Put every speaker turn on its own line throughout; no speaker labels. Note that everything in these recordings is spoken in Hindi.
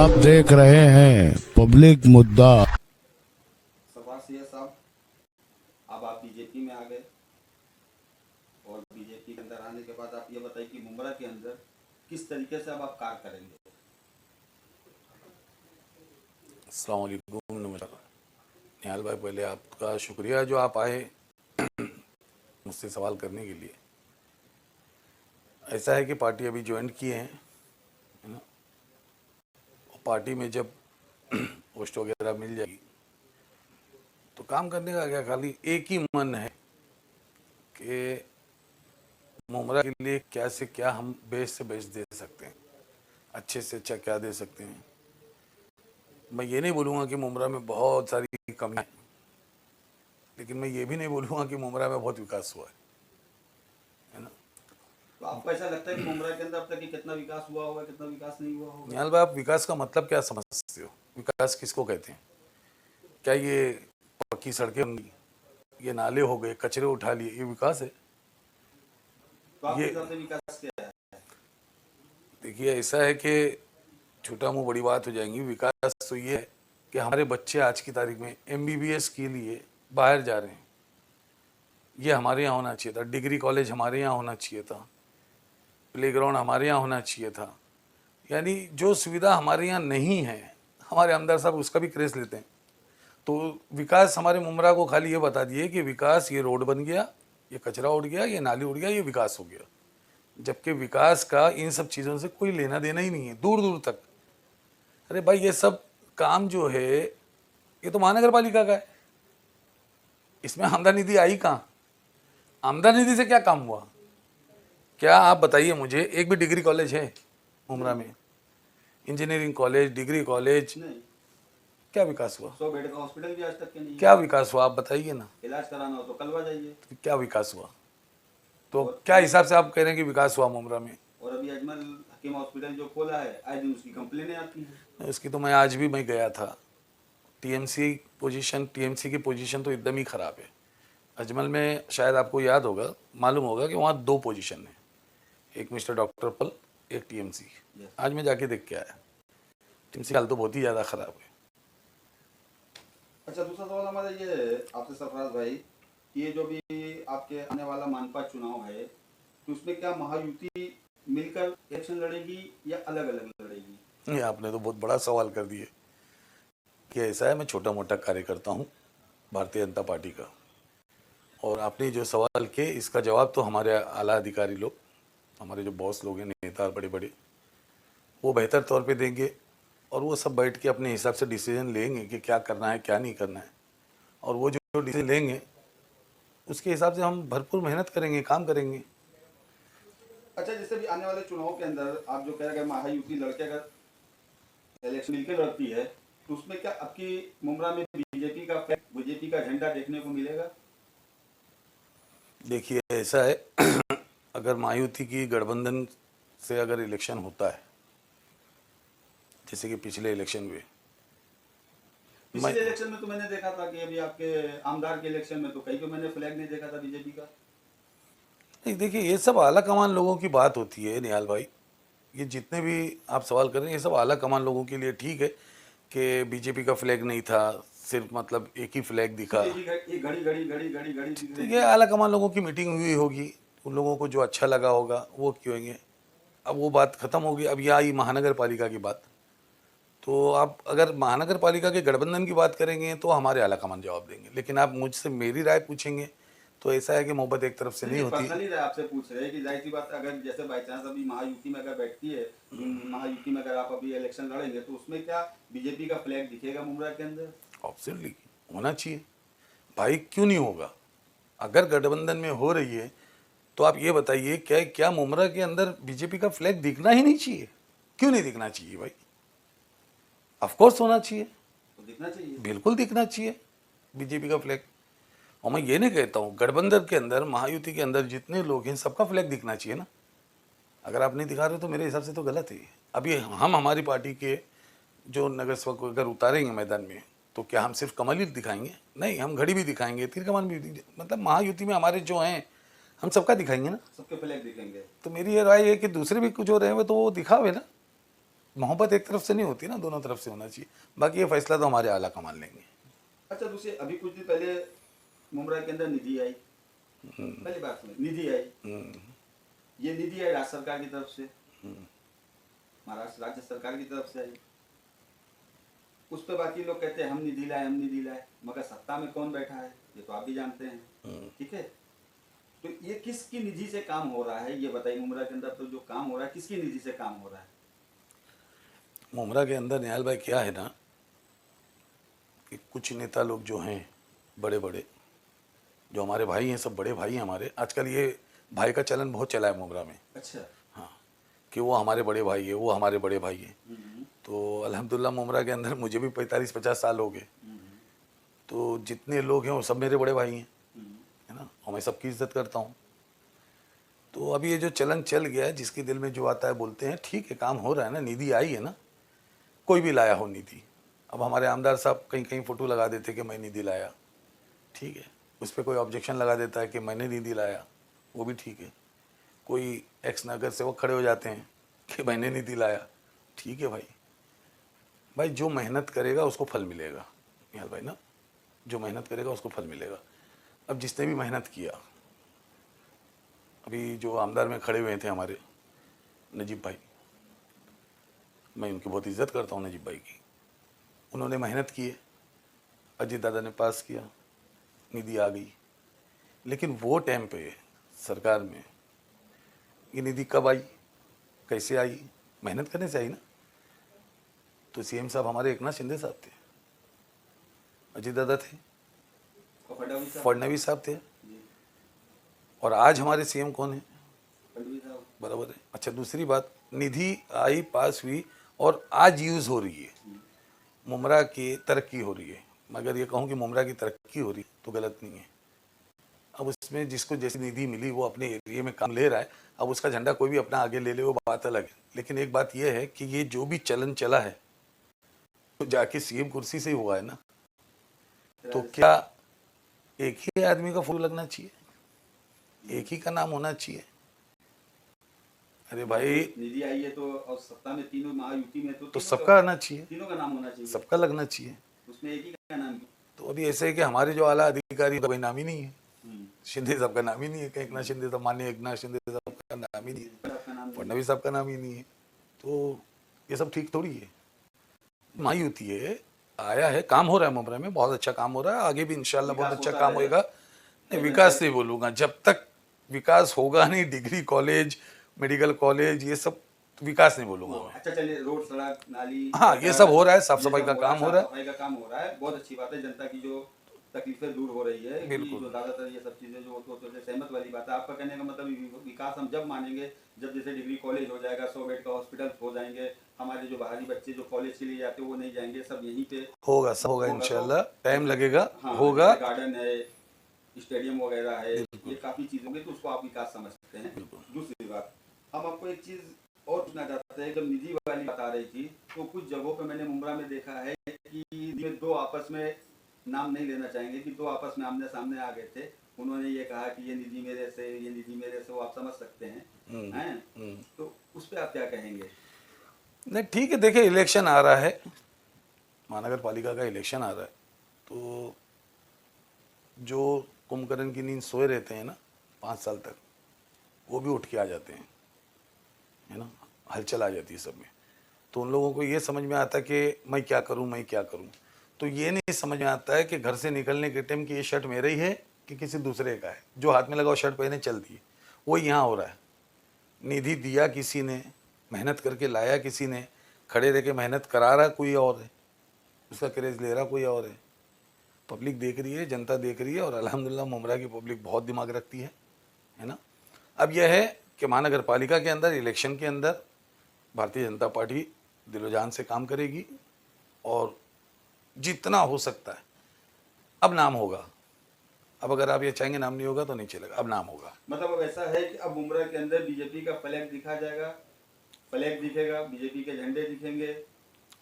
आप देख रहे हैं पब्लिक मुद्दा।
सफार सिया साहब, अब आप बीजेपी में आ गए और बीजेपी के अंदर आने के बाद आप ये बताइए कि मुमरा के अंदर किस तरीके से अब आप कार्य करेंगे।
अस्सलाम वालेकुम, नमस्कार। निहाल भाई, पहले आपका शुक्रिया जो आप आए मुझसे सवाल करने के लिए। ऐसा है कि पार्टी अभी ज्वाइन किए हैं, है ना। और पार्टी में जब पोस्ट वगैरह मिल जाएगी तो काम करने का क्या, खाली एक ही मन है कि मुमरा के लिए क्या से क्या हम बेस्ट से बेस्ट दे सकते हैं, अच्छे से अच्छा क्या दे सकते हैं। मैं ये नहीं बोलूँगा कि मुमरा में बहुत सारी कमियां हैं, लेकिन मैं ये भी नहीं बोलूँगा कि मुमरा में बहुत विकास हुआ है ना।
तो आपको ऐसा लगता है कि मुमरा के अंदर अब तक कि कितना विकास हुआ होगा, कितना विकास नहीं हुआ होगा?
निहाल भाई, आप विकास का मतलब क्या समझते हो? विकास किसको कहते हैं? क्या ये पक्की सड़कें होंगी, ये नाले हो गए, कचरे उठा लिए, ये विकास है?
तो आपके
ये
हिसाब से विकास क्या है?
देखिए, ऐसा है कि छोटा मुंह बड़ी बात हो जाएंगी। विकास तो ये है कि हमारे बच्चे आज की तारीख में MBBS के लिए बाहर जा रहे हैं। ये हमारे यहाँ होना चाहिए था। डिग्री कॉलेज हमारे यहाँ होना चाहिए था। प्लेग्राउंड हमारे यहाँ होना चाहिए था। यानी जो सुविधा हमारे यहाँ नहीं है, हमारे आमदार साहब उसका भी क्रेज लेते हैं। तो विकास हमारे मुमरा को खाली ये बता दिए कि विकास, ये रोड बन गया, ये कचरा उड़ गया, ये नाली उड़ गया, ये विकास हो गया। जबकि विकास का इन सब चीज़ों से कोई लेना देना ही नहीं है, दूर दूर तक। अरे भाई, ये सब काम जो है ये तो महानगर पालिका का है। इसमें आमदनी निधि आई कहाँ? आमदनी निधि से क्या काम हुआ? क्या आप बताइए मुझे, एक भी डिग्री कॉलेज है मुमरा में? इंजीनियरिंग कॉलेज, डिग्री कॉलेज,
नहीं।
क्या विकास हुआ?
100 बेड का हॉस्पिटल भी आज तक के नहीं है।
क्या विकास हुआ, आप बताइए ना।
इलाज कराना हो तो कलवा जाइए।
क्या विकास हुआ? तो क्या हिसाब से आप कह रहे हैं कि विकास हुआ मुमरा में?
और अभी अजमल हकीम हॉस्पिटल जो खोला है, आज दिन उसकी कंप्लेनें आती हैं।
इसकी तो मैं आज भी मैं गया था। टीएमसी की पोजीशन तो एकदम ही ख़राब है। अजमल में शायद आपको याद होगा, मालूम होगा कि वहाँ 2 पोजीशन है, एक मिस्टर डॉक्टर पल, एक टीएमसी। आज मैं जाके देख के आया, टीएमसी हाल तो बहुत ही ज़्यादा ख़राब है।
अच्छा, दूसरा सवाल हमारा ये आपसे सरफराज भाई, ये जो भी आपके आने वाला मानपा चुनाव है, तो उसमें क्या महायुति मिलकर इलेक्शन लड़ेगी या अलग अलग लड़ेगी?
ये आपने तो बहुत बड़ा सवाल कर दिया कि ऐसा है, मैं छोटा मोटा कार्यकर्ता हूँ भारतीय जनता पार्टी का, और आपने जो सवाल किए इसका जवाब तो हमारे आला अधिकारी लोग, हमारे जो बॉस लोग हैं, नेता बड़े बड़े, वो बेहतर तौर पे देंगे। और वो सब बैठ के अपने हिसाब से डिसीजन लेंगे कि क्या करना है, क्या नहीं करना है। और वो जो डिसीजन लेंगे उसके हिसाब से हम भरपूर मेहनत करेंगे, काम करेंगे।
अच्छा, जैसे भी आने वाले चुनाव के अंदर आप जो कह रहे हैं महायुति लड़के अगर इलेक्शन मिलकर लड़ती है, तो उसमें क्या आपकी मुमरा में बीजेपी का झंडा देखने को मिलेगा?
देखिए, ऐसा है अगर महायुति की गठबंधन से अगर इलेक्शन होता है, जैसे कि पिछले इलेक्शन हुए,
पिछले इलेक्शन में तो मैंने देखा था कि अभी आपके आमदार के इलेक्शन में तो कहीं को मैंने फ्लैग नहीं देखा था बीजेपी का।
नहीं, देखिए, ये सब आला कमान लोगों की बात होती है निहाल भाई। ये जितने भी आप सवाल कर रहे हैं, ये सब आला कमान लोगों के लिए ठीक है कि बीजेपी का फ्लैग नहीं था, सिर्फ मतलब एक ही फ्लैग दिखा।
ये घड़ी
तो ये आला कमान लोगों की मीटिंग हुई होगी, उन लोगों को जो अच्छा लगा होगा वो क्योंगे। अब वो बात ख़त्म होगी। अब ये आई महानगर पालिका की बात। तो आप अगर महानगर पालिका के गठबंधन की बात करेंगे तो हमारे आला कमान जवाब देंगे, लेकिन आप मुझसे मेरी राय पूछेंगे तो ऐसा है कि मोहब्बत एक तरफ से नहीं होती।
पर्सनली आपसे पूछ रहे हैं कि जाहिर सी बात, अगर जैसे बाई चांस अभी महायुति में अगर बैठती है, महायुति में अगर आप अभी इलेक्शन लड़ेंगे, तो उसमें क्या बीजेपी का फ्लैग दिखेगा मुमरा के अंदर?
ऑब्वियसली होना चाहिए भाई, क्यों नहीं होगा? अगर गठबंधन में हो रही है तो आप ये बताइए, क्या मुमरा के अंदर बीजेपी का फ्लैग दिखना ही नहीं चाहिए? क्यों नहीं दिखना चाहिए भाई? ऑफ कोर्स होना चाहिए,
तो दिखना चाहिए,
बिल्कुल दिखना चाहिए बीजेपी का फ्लैग। और मैं ये नहीं कहता हूँ, गठबंधन के अंदर, महायुति के अंदर जितने लोग हैं सबका फ्लैग दिखना चाहिए ना। अगर आप नहीं दिखा रहे तो मेरे हिसाब से तो गलत है। अभी हम हमारी पार्टी के जो नगर सेवक को अगर उतारेंगे मैदान में तो क्या हम सिर्फ कमल ही दिखाएंगे? नहीं, हम घड़ी भी दिखाएंगे, तीर कमान भी मतलब महायुति में हमारे जो हैं हम सबका दिखाएंगे ना,
सबके फ्लैग दिखेंगे।
तो मेरी ये राय है कि दूसरे भी कुछ हो रहे हैं तो वो दिखावे ना। मोहब्बत एक तरफ से नहीं होती ना, दोनों तरफ से होना चाहिए। बाकी ये फैसला तो हमारे आला कमान लेंगे।
अच्छा दूसरी, अभी कुछ दिन पहले मुमरा के अंदर निधि आई, पहली बात सुनिए, निधि आई, ये निधि आई राज्य सरकार की तरफ से, महाराष्ट्र राज्य सरकार की तरफ से आई। उस पर बाकी लोग कहते हैं हम निधि लाए, हम निधि लाए, मगर सत्ता में कौन बैठा है ये तो आप भी जानते हैं, ठीक है। तो ये किसकी निधि से काम हो रहा है ये बताइए। मुमरा के अंदर तो जो काम हो रहा है किसकी निधि से काम हो रहा है?
मुमरा के अंदर निहाल भाई क्या है ना कि कुछ नेता लोग जो हैं बड़े बड़े, जो हमारे भाई हैं, सब बड़े भाई हैं हमारे। आजकल ये भाई का चलन बहुत चला है मुमरा में।
अच्छा।
हाँ, कि वो हमारे बड़े भाई है, वो हमारे बड़े भाई है। तो अल्हम्दुलिल्लाह मुमरा के अंदर मुझे भी 45-50 साल हो गए, तो जितने लोग हैं वो सब मेरे बड़े भाई हैं, है ना, और मैं सबकी इज्जत करता हूँ। तो अभी ये जो चलन चल गया है, जिसके दिल में जो आता है बोलते हैं, ठीक है, काम हो रहा है ना, निधि आई है ना, कोई भी लाया हो निधि। अब हमारे आमदार साहब कहीं कहीं फ़ोटो लगा देते कि मैं निधि लाया, ठीक है, उस पर कोई ऑब्जेक्शन लगा देता है कि मैंने निधि लाया, वो भी ठीक है। कोई एक्स नगर सेवक खड़े हो जाते हैं कि मैंने निधि लाया, ठीक है भाई। भाई जो मेहनत करेगा उसको फल मिलेगा, निहाल भाई ना, जो मेहनत करेगा उसको फल मिलेगा। अब जिसने भी मेहनत किया, अभी जो आमदार में खड़े हुए थे हमारे नजीब भाई, मैं उनकी बहुत इज्जत करता हूँ नजीब भाई की। उन्होंने मेहनत की है, अजीत दादा ने पास किया, निधि आ गई। लेकिन वो टाइम पे सरकार में ये निधि कब आई, कैसे आई? मेहनत करने से आई ना। तो सीएम साहब हमारे एकनाथ शिंदे साहब थे, अजीत दादा थे, फडणवीस साहब थे, और आज हमारे सीएम कौन है? बराबर है। अच्छा, दूसरी बात, निधि आई, पास हुई, और आज यूज़ हो रही है, मुमरा की तरक्की हो रही है। मगर ये कहूँ कि मुमरा की तरक्की हो रही है तो गलत नहीं है। अब उसमें जिसको जैसी निधि मिली वो अपने एरिया में काम ले रहा है, अब उसका झंडा कोई भी अपना आगे ले ले, वो बात अलग है। लेकिन एक बात यह है कि ये जो भी चलन चला है तो जाके सीएम कुर्सी से ही हुआ है ना, तो क्या एक ही आदमी का फोटो लगना चाहिए, एक ही का नाम होना चाहिए? अरे भाई,
निधि आई है तो, और सत्ता में तीनों महायुति में तो
सबका आना चाहिए,
तीनों का नाम होना चाहिए,
सबका लगना चाहिए।
उसमें एक ही का नाम क्यों?
तो अभी ऐसे है कि हमारे जो आला अधिकारी का कोई नाम ही नहीं है, शिंदे साहब का नाम ही नहीं है, कहीं एकनाथ शिंदे साहब, माननीय एकनाथ शिंदे साहब का नाम ही नहीं है, फडणवीस साहब का नाम ही नहीं है। तो ये सब ठीक थोड़ी है। महायुति है, आया है, काम हो रहा है मुमरा में, बहुत अच्छा काम हो रहा है, आगे भी इंशाल्लाह बहुत अच्छा काम होएगा। नहीं, विकास नहीं बोलूँगा, जब तक विकास होगा नहीं, डिग्री कॉलेज, मेडिकल कॉलेज, ये सब विकास नहीं बोलूँगा मैं।
अच्छा चलिए, रोड, सड़क, नाली,
हाँ, ये सब हो रहा है, साफ सफाई का काम हो रहा है,
सफाई का काम हो रहा है, बहुत अच्छी बात है। जनता की जो तकलीफें दूर हो रही है, कि जो ज्यादातर ये सब चीजें जो तो सहमत वाली बात है। आपका कहने का मतलब विकास हम जब मानेंगे जब जैसे डिग्री कॉलेज हो जाएगा, 100 बेड का हॉस्पिटल हो जाएंगे, हमारे जो बाहरी बच्चे जो कॉलेज के लिए जाते हैं वो नहीं जाएंगे, सब यहीं पे
होगा, सब होगा इंशाल्लाह, टाइम लगेगा, होगा।
गार्डन है, स्टेडियम वगैरह है, ये काफी चीजें होंगी, तो उसको आप विकास समझ सकते हैं। दूसरी बात, हम आपको एक चीज और पूछना चाहते हैं, जब निधि वाली बात आ रही थी तो कुछ जगहों पे मैंने मुमरा में देखा है कि ये दो आपस में, नाम नहीं लेना चाहेंगे, कि दो आपस में आमने सामने आ गए थे, उन्होंने ये कहा कि ये निधि मेरे से, ये निधि मेरे से, वो आप समझ सकते हैं, तो उस पर आप क्या कहेंगे?
नहीं, ठीक है, देखिए इलेक्शन आ रहा है, महानगर पालिका का इलेक्शन आ रहा है, तो जो कुंभकर्ण की नींद सोए रहते हैं ना 5 साल तक, वो भी उठ के आ जाते हैं, है ना, हलचल आ जाती है सब में। तो उन लोगों को ये समझ में आता है कि मैं क्या करूं, मैं क्या करूं। तो ये नहीं समझ में आता है कि घर से निकलने के टाइम की ये शर्ट मेरे ही है कि किसी दूसरे का है। जो हाथ में लगा वो शर्ट पहने चलती है, वो यहाँ हो रहा है। निधि दिया किसी ने, मेहनत करके लाया किसी ने, खड़े रह के मेहनत करा रहा कोई और है, उसका क्रेज ले रहा कोई और है। पब्लिक देख रही है, जनता देख रही है, और अल्हम्दुलिल्लाह मुमरा की पब्लिक बहुत दिमाग रखती है ना। अब यह है कि महानगर पालिका के अंदर, इलेक्शन के अंदर भारतीय जनता पार्टी दिलो जान से काम करेगी, और जितना हो सकता है अब नाम होगा। अब अगर आप ये चाहेंगे नाम नहीं होगा तो नहीं चलेगा, अब नाम होगा।
मतलब अब ऐसा है कि अब मुमरा के अंदर बीजेपी का फ्लैग दिखा जाएगा, फ्लैग दिखेगा, बीजेपी के झंडे दिखेंगे,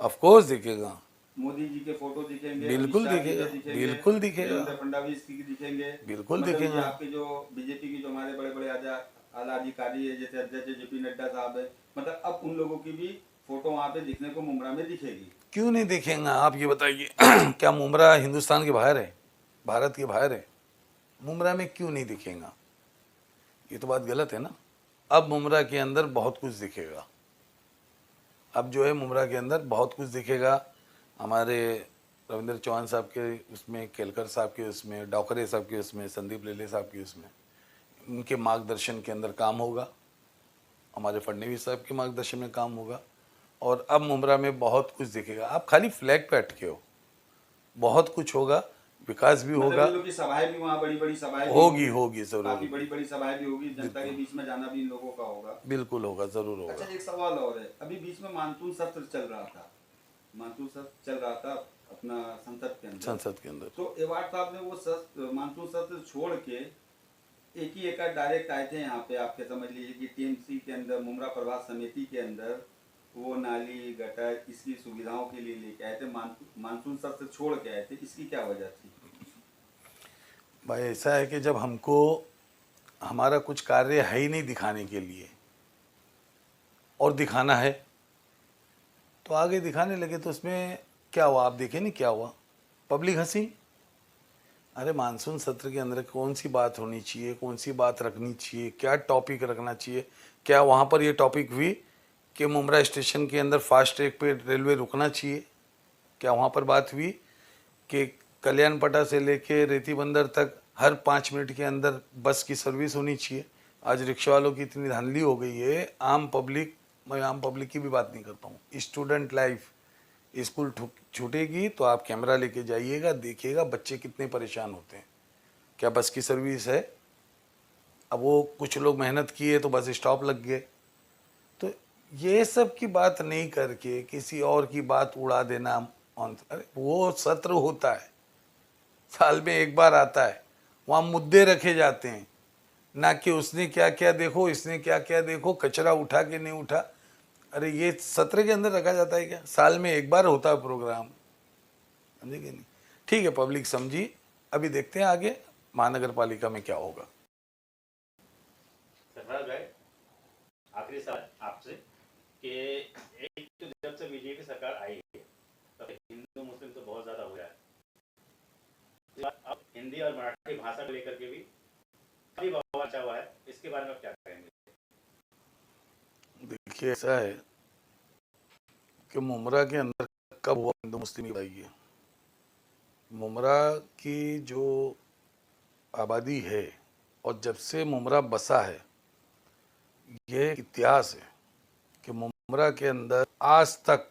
ऑफ कोर्स दिखेगा,
मोदी जी के फोटो दिखेंगे,
बिल्कुल दिखेगा, बिल्कुल दिखेगा,
फडणवीस की दिखेंगे,
बिल्कुल
मतलब
दिखेगा।
आपके जो बीजेपी की जो हमारे बड़े बड़े आला अधिकारी है, जैसे अध्यक्ष जेपी नड्डा साहब है, मतलब अब उन लोगों की भी फोटो वहाँ पे दिखने को मुमरा में दिखेगी।
क्यों नहीं देखेंगे आप ये बताइए। क्या मुमरा हिंदुस्तान के बाहर है, भारत के बाहर है? मुमरा में क्यों नहीं दिखेगा? ये तो बात गलत है ना। अब मुमरा के अंदर बहुत कुछ दिखेगा। अब जो है मुमरा के अंदर बहुत कुछ दिखेगा। हमारे रविंद्र चौहान साहब के उसमें, केलकर साहब के उसमें, डॉकरे साहब के उसमें, संदीप लेले साहब के उसमें, उनके मार्गदर्शन के अंदर काम होगा। हमारे फडणवीस साहब के मार्गदर्शन में काम होगा। और अब मुमरा में बहुत कुछ दिखेगा। आप खाली फ्लैग पे अटके हो, बहुत कुछ होगा, विकास भी होगा।
मतलब इन लोगों की सभाएं भी वहाँ बड़ी सभाएं भी
होगी जरूर,
काफी बड़ी सभाएं भी होगी, जनता के बीच में जाना भी इन लोगों का होगा।
बिल्कुल होगा, जरूर होगा।
अच्छा, एक सवाल और है, अभी बीच में मानसून सत्र चल रहा था, अपना संसद के अंदर, तो एवार्ड साहब ने वो मानसून सत्र छोड़ के एक ही एकर डायरेक्ट आए थे यहाँ पे, आपके समझ लीजिए कि टीएमसी के अंदर, मुमरा प्रभास समिति के अंदर वो नाली गटर इसकी सुविधाओं के लिए लेके आए थे, मानसून सत्र छोड़ के आए थे, इसकी क्या वजह थी?
भाई ऐसा है कि जब हमको हमारा कुछ कार्य है ही नहीं दिखाने के लिए और दिखाना है तो आगे दिखाने लगे, तो उसमें क्या हुआ? आप देखें नहीं क्या हुआ, पब्लिक हंसी। अरे मानसून सत्र के अंदर कौन सी बात होनी चाहिए, कौन सी बात रखनी चाहिए, क्या टॉपिक रखना चाहिए? क्या वहाँ पर ये टॉपिक हुई कि मुमरा स्टेशन के अंदर फास्ट ट्रैक पे रेलवे रुकना चाहिए? क्या वहाँ पर बात हुई कि कल्याणपटा से लेके रेती बंदर तक हर 5 मिनट के अंदर बस की सर्विस होनी चाहिए? आज रिक्शा वालों की इतनी धांधली हो गई है, आम पब्लिक, मैं आम पब्लिक की भी बात नहीं करता हूँ, स्टूडेंट लाइफ, स्कूल छूटेगी तो आप कैमरा लेके जाइएगा, देखिएगा बच्चे कितने परेशान होते हैं। क्या बस की सर्विस है? अब वो कुछ लोग मेहनत किए तो बस स्टॉप लग गए। तो ये सब की बात नहीं करके किसी और की बात उड़ा देना, अरे वो सत्र होता है, साल में एक बार आता है, वहाँ मुद्दे रखे जाते हैं, ना कि उसने क्या क्या देखो, इसने क्या क्या देखो, कचरा उठा के नहीं उठा। अरे ये सत्र के अंदर रखा जाता है क्या? साल में एक बार होता है प्रोग्राम, समझे कि नहीं? ठीक है, पब्लिक समझी। अभी देखते हैं आगे महानगर पालिका में क्या होगा।
सरफराज भाई, आखिरी सवाल आपसे कि एक तो जब से बीजेपी सरकार आई है तब हिंदू मुस्लिम तो बहुत ज्यादा हो रहा है, अब हिंदी और मराठी भाषा को लेकर के भी काफी बवाल मचा हुआ है, इसके बारे में आप क्या कहेंगे?
देखिए ऐसा है कि मुमरा के अंदर कब हुआ हिंदू मुस्लिम की लड़ाई है? मुमरा की जो आबादी है और जब से मुमरा बसा है, यह इतिहास है कि मुमरा के अंदर आज तक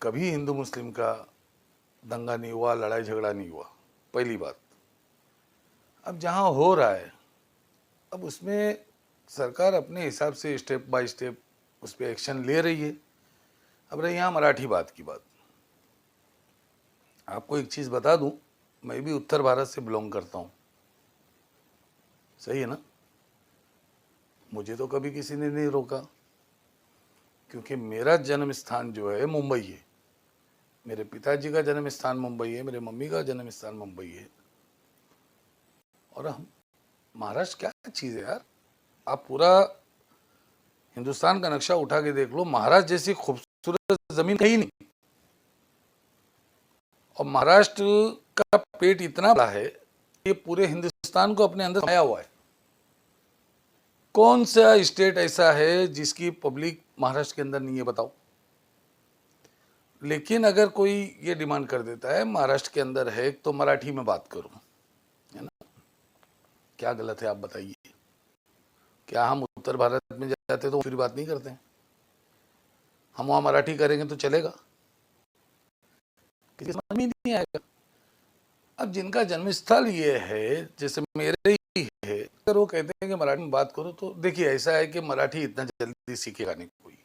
कभी हिंदू मुस्लिम का दंगा नहीं हुआ, लड़ाई झगड़ा नहीं हुआ, पहली बात। अब जहाँ हो रहा है, अब उसमें सरकार अपने हिसाब से स्टेप बाय स्टेप उस पर एक्शन ले रही है। अब रही यहाँ मराठी बात की बात, आपको एक चीज़ बता दूं, मैं भी उत्तर भारत से बिलोंग करता हूँ, सही है ना? मुझे तो कभी किसी ने नहीं रोका, क्योंकि मेरा जन्म स्थान जो है मुंबई है, मेरे पिताजी का जन्म स्थान मुंबई है, मेरे मम्मी का जन्म स्थान मुंबई है। और हम महाराष्ट्र क्या चीज़ है यार, आप पूरा हिंदुस्तान का नक्शा उठा के देख लो, महाराष्ट्र जैसी खूबसूरत जमीन कहीं नहीं। और महाराष्ट्र का पेट इतना बड़ा है कि पूरे हिंदुस्तान को अपने अंदर समाया हुआ है। कौन सा स्टेट ऐसा है जिसकी पब्लिक महाराष्ट्र के अंदर नहीं है, बताओ? लेकिन अगर कोई ये डिमांड कर देता है महाराष्ट्र के अंदर है तो मराठी में बात करो, है ना? क्या गलत है आप बताइए? क्या हम उत्तर भारत में जाते तो फिर बात नहीं करते हैं? हम वहाँ मराठी करेंगे तो चलेगा? किसी समझ में नहीं आएगा। अब जिनका जन्मस्थल ये है, जैसे मेरे ही है, अगर वो कहते हैं कि मराठी में बात करो, तो देखिए ऐसा है कि मराठी इतना जल्दी सीखेगा नहीं कोई,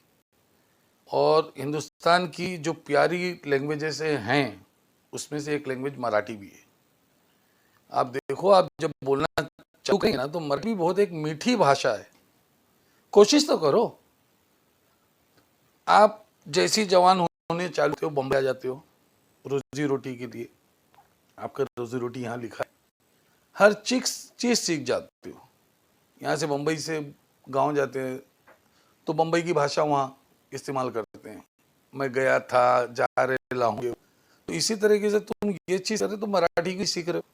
और हिंदुस्तान की जो प्यारी लैंग्वेजेस हैं उसमें से एक लैंग्वेज मराठी भी है। आप देखो, आप जब बोलना चालू करेंगे ना तो मराठी बहुत एक मीठी भाषा है, कोशिश तो करो। आप जैसी जवान होने चालू हो, बम्बई आ जाते हो रोजी रोटी के लिए, आपका रोजी रोटी यहाँ लिखा है, हर चीज सीख जाते हो। यहाँ से बम्बई से गांव जाते हैं तो बम्बई की भाषा वहाँ इस्तेमाल करते हैं, मैं गया था, जा रहे लाऊंगे। तो इसी तरीके से तुम ये चीज करे तो मराठी की सीख रहे हो।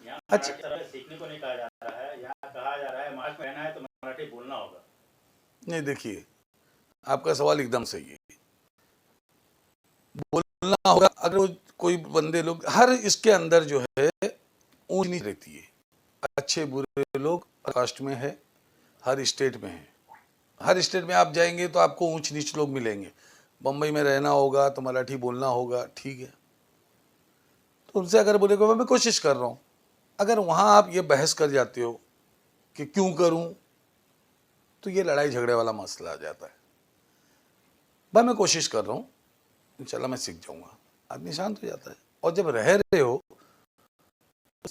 यहाँ
अच्छा।
मराठी तरह सीखने को नहीं कहा जा रहा है, यहाँ कहा जा रहा है महाराष्ट्र में रहना है तो मराठी बोलना होगा।
नहीं, देखिए आपका सवाल एकदम सही है, बोलना होगा। अगर कोई बंदे लोग, हर इसके अंदर जो है ऊंच नीच रहती है, अच्छे बुरे लोग कास्ट में है, हर स्टेट में है। हर स्टेट में आप जाएंगे तो आपको ऊंच नीच लोग मिलेंगे। बम्बई में रहना होगा तो मराठी बोलना होगा, ठीक है। तो उनसे अगर बोलेगा मैं कोशिश कर रहा हूँ, अगर वहाँ आप ये बहस कर जाते हो कि क्यों करूँ, तो ये लड़ाई झगड़े वाला मसला आ जाता है। भाई मैं कोशिश कर रहा हूँ, इंशाल्लाह मैं सीख जाऊँगा, आदमी शांत हो जाता है। और जब रह रहे हो तो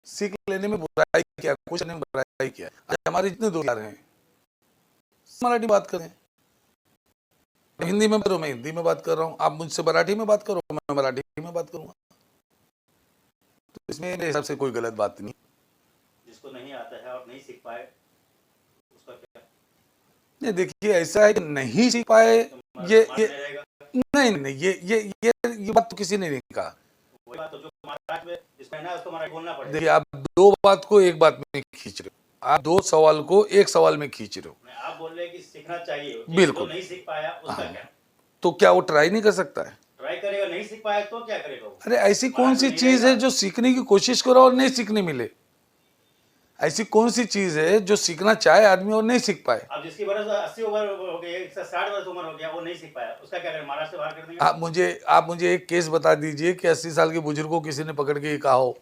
सीख लेने में बुराई क्या, कुछ नहीं बुराई क्या। आज हमारे जितने दोस्त आ रहे हैं मराठी बात करें, हिंदी में करो, मैं हिंदी में बात कर रहा हूँ, आप मुझसे मराठी में बात करो, मैं मराठी में बात करूंगा। तो इसमें मेरे हिसाब से कोई गलत बात नहीं।
जिसको नहीं आता है और नहीं सीख पाए उसका क्या?
नहीं, देखिए ऐसा है कि नहीं सीख पाए,
तो
ये
मानने रहेगा।
नहीं नहीं, ये बात तो किसी ने नहीं कहा।
वही बात, तो जो महाराष्ट्र में जिसको रहना है उसको मराठी बोलना पड़ेगा।
देखिए आप दो बात को एक बात में खींच रहे हो, आप दो सवाल को एक सवाल में खींच रहे हो।
आप बोल रहे हैं कि सीखना चाहिए,
बिल्कुल।
जो नहीं सीख पाया उसका
हाँ।
क्या?
तो क्या वो ट्राई नहीं कर सकता है?
ट्राई करेगा, नहीं सीख पाया तो क्या करेगा वो?
अरे ऐसी कौन सी
नहीं
चीज है
रहेगा।
जो सीखने की कोशिश करो और नहीं सीखने मिले? ऐसी कौन सी चीज है जो सीखना चाहे आदमी और नहीं सीख पाए?
अब जिसकी बरस 80 उम्र हो गई, 60 वर्ष उम्र हो गया, वो नहीं सीख पाया, उसका क्या करें? महाराष्ट्र से बाहर कर देंगे?
आप मुझे एक केस बता दीजिए कि 80 साल के बुजुर्ग को किसी ने पकड़ के ये कहा हो।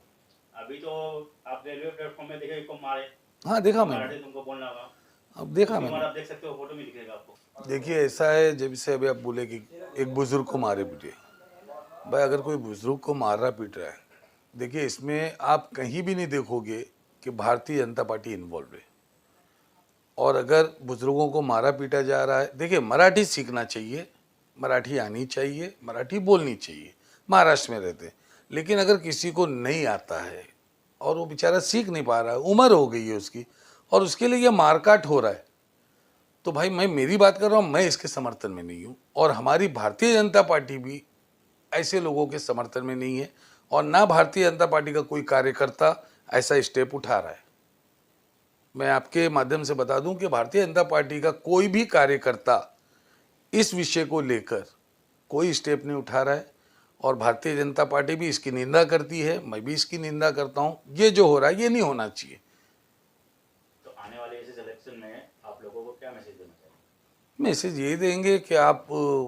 अभी तो आप रेलवे प्लेटफॉर्म में देखे को मारे,
हाँ देखा मैंने,
मराठी तुमको बोलना होगा।
अब देखा
उसके बाद
मैंने।
आप देख सकते हो, फोटो में दिखेगा आपको।
देखिए ऐसा है, जब से अभी आप बोले कि एक बुजुर्ग को मारे पीटे, भाई अगर कोई बुजुर्ग को मार रहा पीट रहा है, देखिए इसमें आप कहीं भी नहीं देखोगे कि भारतीय जनता पार्टी इन्वॉल्व है। और अगर बुजुर्गों को मारा पीटा जा रहा है, देखिए मराठी सीखना चाहिए, मराठी आनी चाहिए, मराठी बोलनी चाहिए, महाराष्ट्र में रहते। लेकिन अगर किसी को नहीं आता है और वो बेचारा सीख नहीं पा रहा है, उम्र हो गई है उसकी, और उसके लिए ये मारकाट हो रहा है, तो भाई मैं मेरी बात कर रहा हूँ, मैं इसके समर्थन में नहीं हूँ। और हमारी भारतीय जनता पार्टी भी ऐसे लोगों के समर्थन में नहीं है, और ना भारतीय जनता पार्टी का कोई कार्यकर्ता ऐसा स्टेप उठा रहा है। मैं आपके माध्यम से बता दूं कि भारतीय जनता पार्टी का कोई भी कार्यकर्ता इस विषय को लेकर कोई स्टेप नहीं उठा रहा है, और भारतीय जनता पार्टी भी इसकी निंदा करती है, मैं भी इसकी निंदा करता हूं। ये जो हो रहा है ये नहीं होना चाहिए।
तो आने वाले इस इलेक्शन में आप लोगों को क्या मैसेज देना चाहिए?
मैसेज ये देंगे कि आप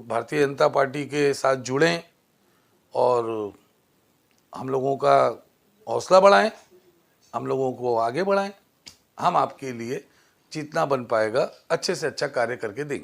भारतीय जनता पार्टी के साथ जुड़ें और हम लोगों का हौसला बढ़ाएं, हम लोगों को आगे बढ़ाएं। हम आपके लिए जितना बन पाएगा अच्छे से अच्छा कार्य करके देंगे।